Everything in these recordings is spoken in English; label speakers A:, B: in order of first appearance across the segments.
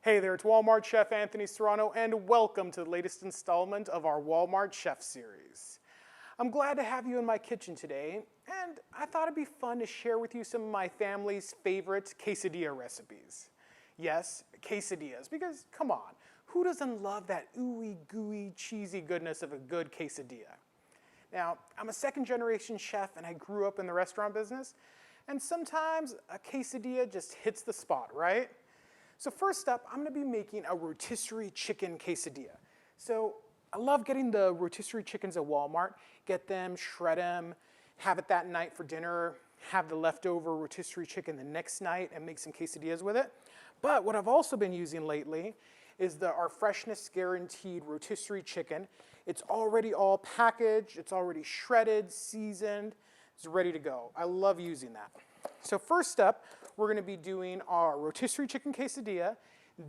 A: Hey there, it's Walmart Chef Anthony Serrano, and welcome to the latest installment of our Walmart Chef series. I'm glad to have you in my kitchen today, and I thought it'd be fun to share with you some of my family's favorite quesadilla recipes. Yes, quesadillas, because come on, who doesn't love that ooey gooey cheesy goodness of a good quesadilla? Now, I'm a second-generation chef, and I grew up in the restaurant business, and sometimes a quesadilla just hits the spot, right? So first up, I'm going to be making a rotisserie chicken quesadilla. So I love getting the rotisserie chickens at Walmart, get them, shred them, have it that night for dinner, have the leftover rotisserie chicken the next night and make some quesadillas with it. But what I've also been using lately is our freshness guaranteed rotisserie chicken. It's already all packaged, it's already shredded, seasoned, it's ready to go. I love using that. So first up, we're going to be doing our rotisserie chicken quesadilla.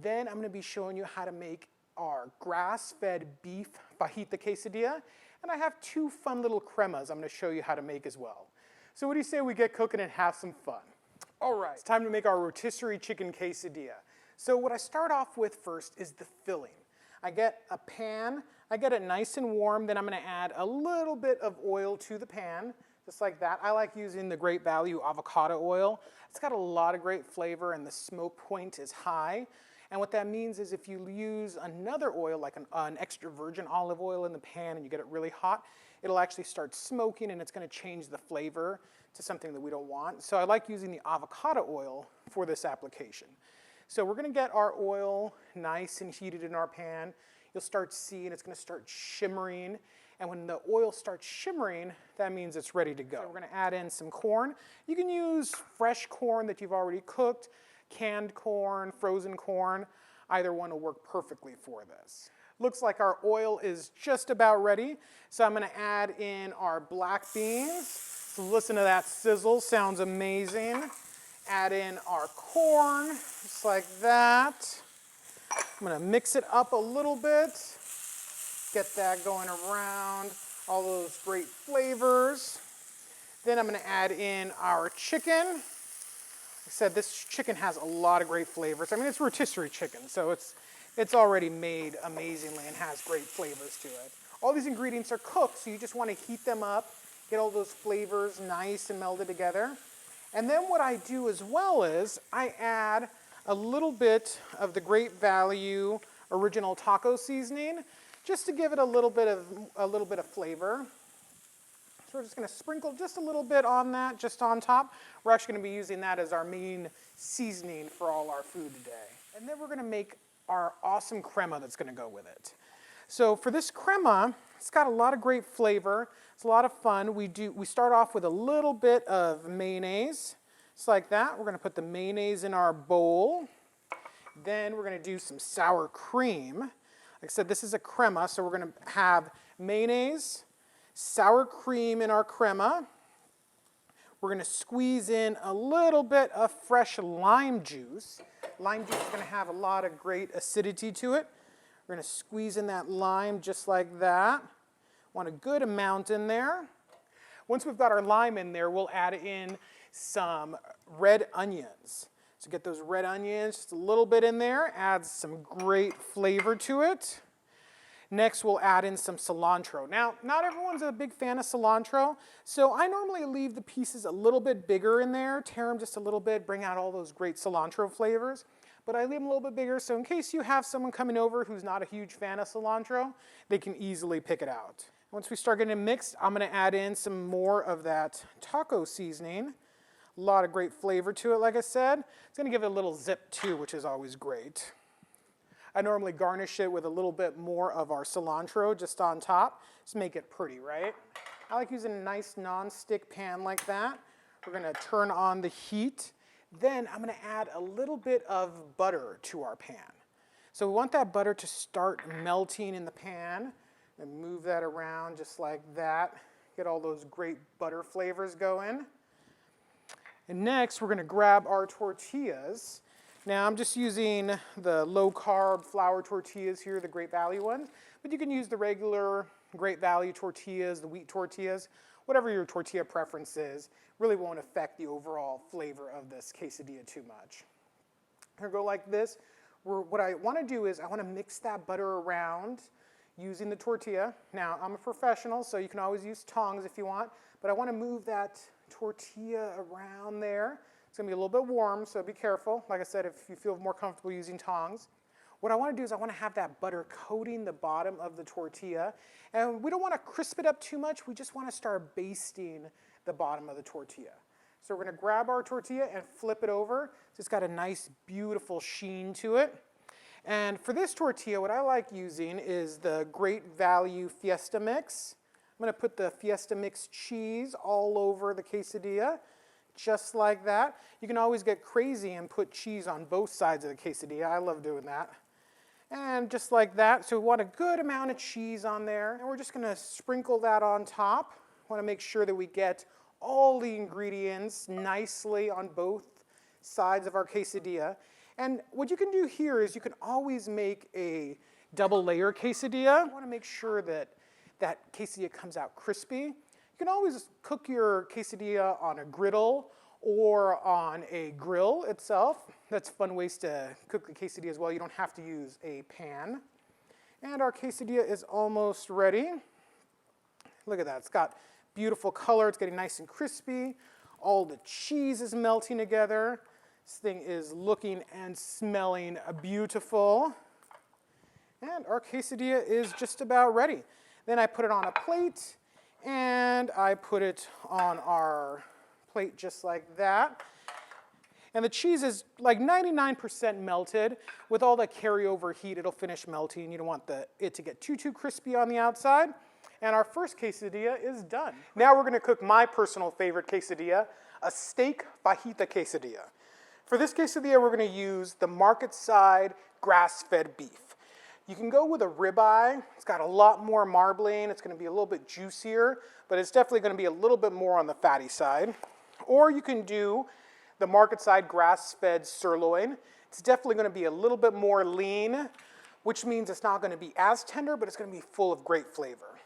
A: Then I'm going to be showing you how to make our grass-fed beef fajita quesadilla. And I have two fun little cremas I'm going to show you how to make as well. So what do you say we get cooking and have some fun? All right, it's time to make our rotisserie chicken quesadilla. So what I start off with first is the filling. I get a pan, I get it nice and warm, then I'm going to add a little bit of oil to the pan. Just like that. I like using the Great Value avocado oil. It's got a lot of great flavor and the smoke point is high. And what that means is if you use another oil, like an extra virgin olive oil in the pan and you get it really hot, it'll actually start smoking and it's going to change the flavor to something that we don't want. So I like using the avocado oil for this application. So we're going to get our oil nice and heated in our pan. You'll start seeing it's going to start shimmering. And when the oil starts shimmering, that means it's ready to go. So we're going to add in some corn. You can use fresh corn that you've already cooked, canned corn, frozen corn. Either one will work perfectly for this. Looks like our oil is just about ready. So I'm going to add in our black beans. So listen to that sizzle, sounds amazing. Add in our corn, just like that. I'm going to mix it up a little bit. Get that going around, all those great flavors. Then I'm going to add in our chicken. Like I said, this chicken has a lot of great flavors. I mean, it's rotisserie chicken, so it's already made amazingly and has great flavors to it. All these ingredients are cooked, so you just want to heat them up, get all those flavors nice and melded together. And then what I do as well is I add a little bit of the Great Value original taco seasoning, just to give it a little bit of flavor. So we're just going to sprinkle just a little bit on that, just on top. We're actually going to be using that as our main seasoning for all our food today. And then we're going to make our awesome crema that's going to go with it. So for this crema, it's got a lot of great flavor. It's a lot of fun. We start off with a little bit of mayonnaise, just like that. We're going to put the mayonnaise in our bowl. Then we're going to do some sour cream. Like I said, this is a crema, so we're going to have mayonnaise, sour cream in our crema. We're going to squeeze in a little bit of fresh lime juice. Lime juice is going to have a lot of great acidity to it. We're going to squeeze in that lime just like that. Want a good amount in there. Once we've got our lime in there, we'll add in some red onions. So get those red onions, just a little bit in there, adds some great flavor to it. Next, we'll add in some cilantro. Now, not everyone's a big fan of cilantro, so I normally leave the pieces a little bit bigger in there, tear them just a little bit, bring out all those great cilantro flavors. But I leave them a little bit bigger, so in case you have someone coming over who's not a huge fan of cilantro, they can easily pick it out. Once we start getting it mixed, I'm going to add in some more of that taco seasoning. A lot of great flavor to it, like I said. It's going to give it a little zip too, which is always great. I normally garnish it with a little bit more of our cilantro just on top to make it pretty, right? I like using a nice non-stick pan like that. We're going to turn on the heat. Then I'm going to add a little bit of butter to our pan. So we want that butter to start melting in the pan. And move that around just like that. Get all those great butter flavors going. And next, we're going to grab our tortillas. Now, I'm just using the low-carb flour tortillas here, the Great Value ones. But you can use the regular Great Value tortillas, the wheat tortillas, whatever your tortilla preference is. Really won't affect the overall flavor of this quesadilla too much. Here we go like this. what I want to do is I want to mix that butter around using the tortilla. Now, I'm a professional, so you can always use tongs if you want, but I want to move that tortilla around there. It's going to be a little bit warm, so be careful. Like I said, if you feel more comfortable using tongs. What I want to do is I want to have that butter coating the bottom of the tortilla. And we don't want to crisp it up too much. We just want to start basting the bottom of the tortilla. So we're going to grab our tortilla and flip it over. So it's got a nice, beautiful sheen to it. And for this tortilla, what I like using is the Great Value Fiesta Mix. I'm going to put the Fiesta Mix cheese all over the quesadilla, just like that. You can always get crazy and put cheese on both sides of the quesadilla. I love doing that. And just like that. So we want a good amount of cheese on there. And we're just going to sprinkle that on top. We want to make sure that we get all the ingredients nicely on both sides of our quesadilla. And what you can do here is you can always make a double layer quesadilla. You want to make sure that that quesadilla comes out crispy. You can always cook your quesadilla on a griddle or on a grill itself. That's fun ways to cook the quesadilla as well. You don't have to use a pan. And our quesadilla is almost ready. Look at that. It's got beautiful color. It's getting nice and crispy. All the cheese is melting together. This thing is looking and smelling beautiful. And our quesadilla is just about ready. Then I put it on a plate, and I put it on our plate just like that. And the cheese is like 99% melted. With all the carryover heat, it'll finish melting. You don't want it to get too crispy on the outside. And our first quesadilla is done. Now we're going to cook my personal favorite quesadilla, a steak fajita quesadilla. For this quesadilla, we're going to use the market side grass-fed beef. You can go with a ribeye. It's got a lot more marbling. It's going to be a little bit juicier, but it's definitely going to be a little bit more on the fatty side. Or you can do the market side grass-fed sirloin. It's definitely going to be a little bit more lean, which means it's not going to be as tender, but it's going to be full of great flavor.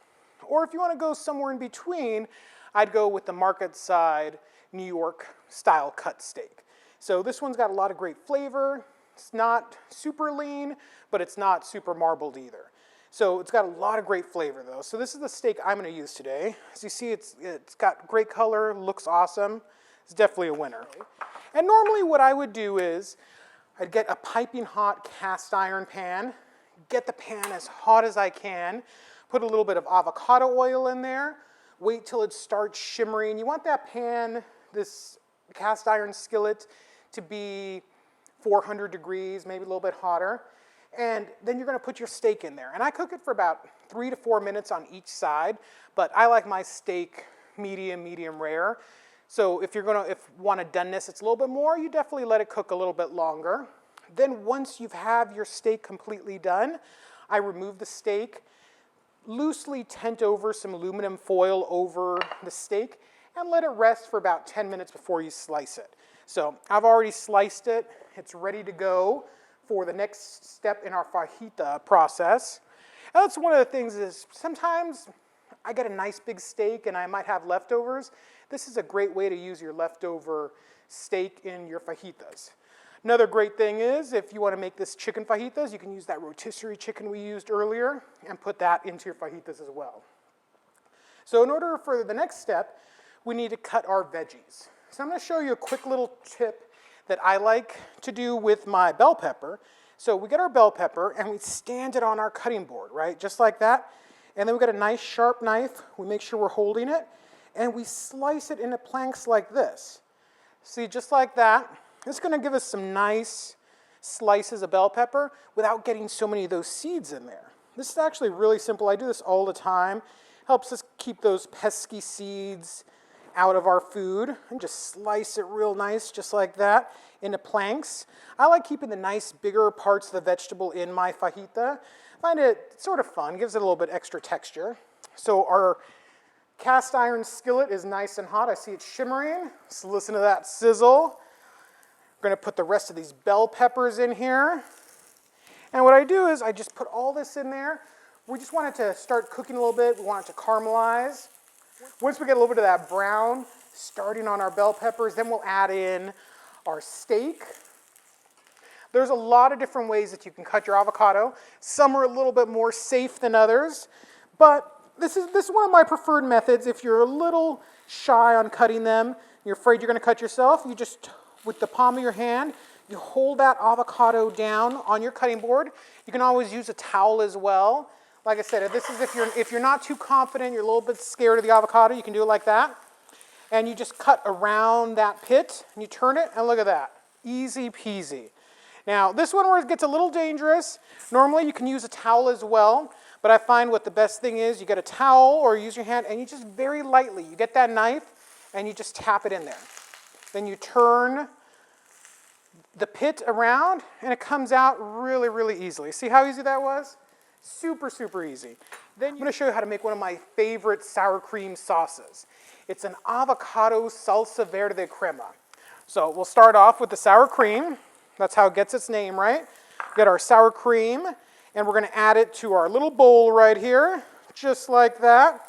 A: Or if you want to go somewhere in between, I'd go with the market side New York style cut steak. So this one's got a lot of great flavor. It's not super lean, but it's not super marbled either. So it's got a lot of great flavor though. So this is the steak I'm going to use today. As you see, it's got great color, looks awesome. It's definitely a winner. And normally what I would do is I'd get a piping hot cast iron pan, get the pan as hot as I can, put a little bit of avocado oil in there, wait till it starts shimmering. You want that pan, this cast iron skillet, to be 400 degrees, maybe a little bit hotter. And then you're going to put your steak in there. And I cook it for about 3 to 4 minutes on each side, but I like my steak medium rare. So if you want a doneness it's a little bit more, you definitely let it cook a little bit longer. Then once you have your steak completely done, I remove the steak, loosely tent over some aluminum foil over the steak, and let it rest for about 10 minutes before you slice it. So I've already sliced it. It's ready to go for the next step in our fajita process. And that's one of the things is sometimes I get a nice big steak and I might have leftovers. This is a great way to use your leftover steak in your fajitas. Another great thing is if you want to make this chicken fajitas, you can use that rotisserie chicken we used earlier and put that into your fajitas as well. So in order for the next step, we need to cut our veggies. So I'm going to show you a quick little tip that I like to do with my bell pepper. So we get our bell pepper and we stand it on our cutting board, right? Just like that. And then we got a nice sharp knife. We make sure we're holding it. And we slice it into planks like this. See, just like that. It's going to give us some nice slices of bell pepper without getting so many of those seeds in there. This is actually really simple. I do this all the time. Helps us keep those pesky seeds out of our food, and just slice it real nice, just like that, into planks. I like keeping the nice bigger parts of the vegetable in my fajita. I find it sort of fun, gives it a little bit extra texture. So our cast iron skillet is nice and hot. I see it shimmering, so listen to that sizzle. We're going to put the rest of these bell peppers in here. And what I do is I just put all this in there. We just want it to start cooking a little bit. We want it to caramelize. Once we get a little bit of that brown starting on our bell peppers, then we'll add in our steak. There's a lot of different ways that you can cut your avocado. Some are a little bit more safe than others, but this is one of my preferred methods. If you're a little shy on cutting them, you're afraid you're going to cut yourself, you just, with the palm of your hand, you hold that avocado down on your cutting board. You can always use a towel as well. Like I said, if you're not too confident, you're a little bit scared of the avocado, you can do it like that. And you just cut around that pit, and you turn it, and look at that. Easy peasy. Now, this one where it gets a little dangerous, normally you can use a towel as well, but I find what the best thing is, you get a towel or use your hand, and you just very lightly, you get that knife, and you just tap it in there. Then you turn the pit around, and it comes out really, really easily. See how easy that was? Super, super easy. Then I'm going to show you how to make one of my favorite sour cream sauces. It's an avocado salsa verde crema. So we'll start off with the sour cream. That's how it gets its name, right? Get our sour cream, and we're going to add it to our little bowl right here, just like that.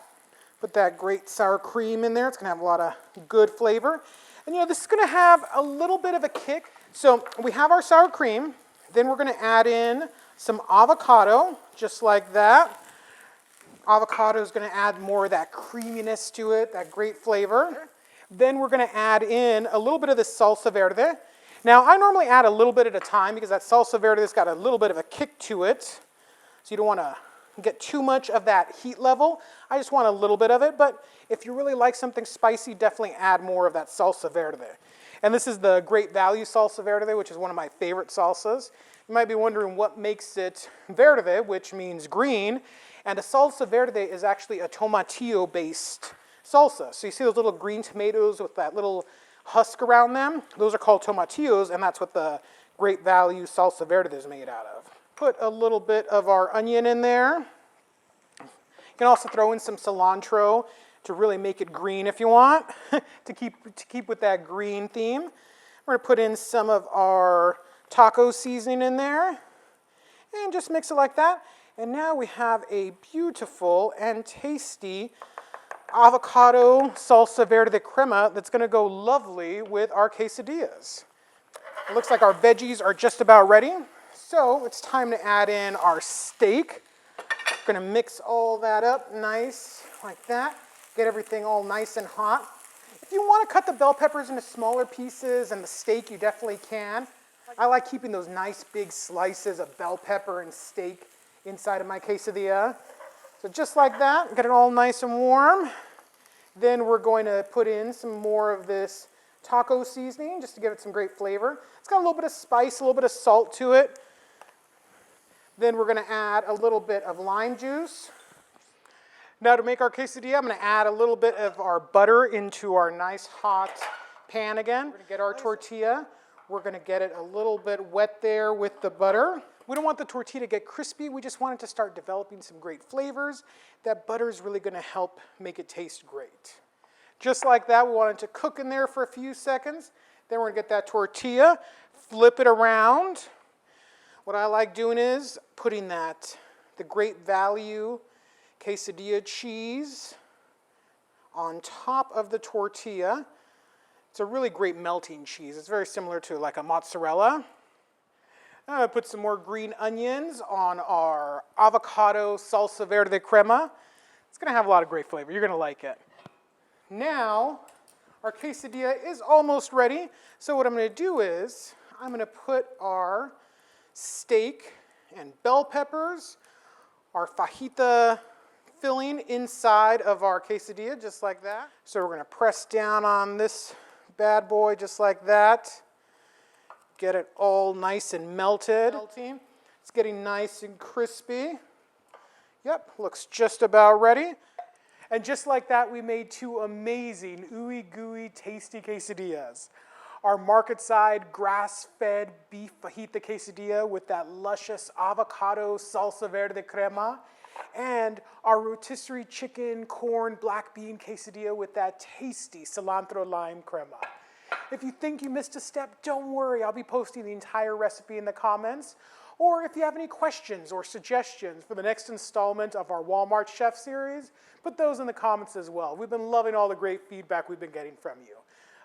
A: Put that great sour cream in there. It's going to have a lot of good flavor. And you know, this is going to have a little bit of a kick. So we have our sour cream. Then we're going to add in some avocado, just like that. Avocado is going to add more of that creaminess to it, that great flavor. Then we're going to add in a little bit of the salsa verde. Now, I normally add a little bit at a time because that salsa verde has got a little bit of a kick to it. So you don't want to get too much of that heat level. I just want a little bit of it. But if you really like something spicy, definitely add more of that salsa verde. And this is the Great Value salsa verde, which is one of my favorite salsas. You might be wondering what makes it verde, which means green. And a salsa verde is actually a tomatillo-based salsa. So you see those little green tomatoes with that little husk around them? Those are called tomatillos, and that's what the Great Value salsa verde is made out of. Put a little bit of our onion in there. You can also throw in some cilantro to really make it green if you want, to keep with that green theme. We're going to put in some of our taco seasoning in there, and just mix it like that. And now we have a beautiful and tasty avocado salsa verde crema that's going to go lovely with our quesadillas. It looks like our veggies are just about ready, so it's time to add in our steak. We're going to mix all that up nice like that, get everything all nice and hot. If you want to cut the bell peppers into smaller pieces and the steak, you definitely can. I like keeping those nice big slices of bell pepper and steak inside of my quesadilla. So just like that, get it all nice and warm. Then we're going to put in some more of this taco seasoning just to give it some great flavor. It's got a little bit of spice, a little bit of salt to it. Then we're going to add a little bit of lime juice. Now to make our quesadilla, I'm going to add a little bit of our butter into our nice hot pan again. We're going to get our tortilla. We're going to get it a little bit wet there with the butter. We don't want the tortilla to get crispy. We just want it to start developing some great flavors. That butter is really going to help make it taste great. Just like that, we want it to cook in there for a few seconds. Then we're going to get that tortilla, flip it around. What I like doing is putting the Great Value quesadilla cheese on top of the tortilla. It's a really great melting cheese. It's very similar to like a mozzarella. I'm going to put some more green onions on our avocado salsa verde crema. It's going to have a lot of great flavor. You're going to like it. Now, our quesadilla is almost ready. So what I'm going to do is I'm going to put our steak and bell peppers, our fajita filling inside of our quesadilla, just like that. So we're going to press down on this bad boy just like that. Get it all nice and melted. It's getting nice and crispy. Yep, looks just about ready. And just like that, we made two amazing, ooey gooey, tasty quesadillas. Our market-side, grass-fed beef fajita quesadilla with that luscious avocado salsa verde crema, and our rotisserie chicken, corn, black bean quesadilla with that tasty cilantro lime crema. If you think you missed a step, don't worry. I'll be posting the entire recipe in the comments. Or if you have any questions or suggestions for the next installment of our Walmart Chef series, put those in the comments as well. We've been loving all the great feedback we've been getting from you.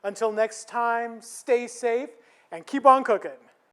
A: Until next time, stay safe and keep on cooking.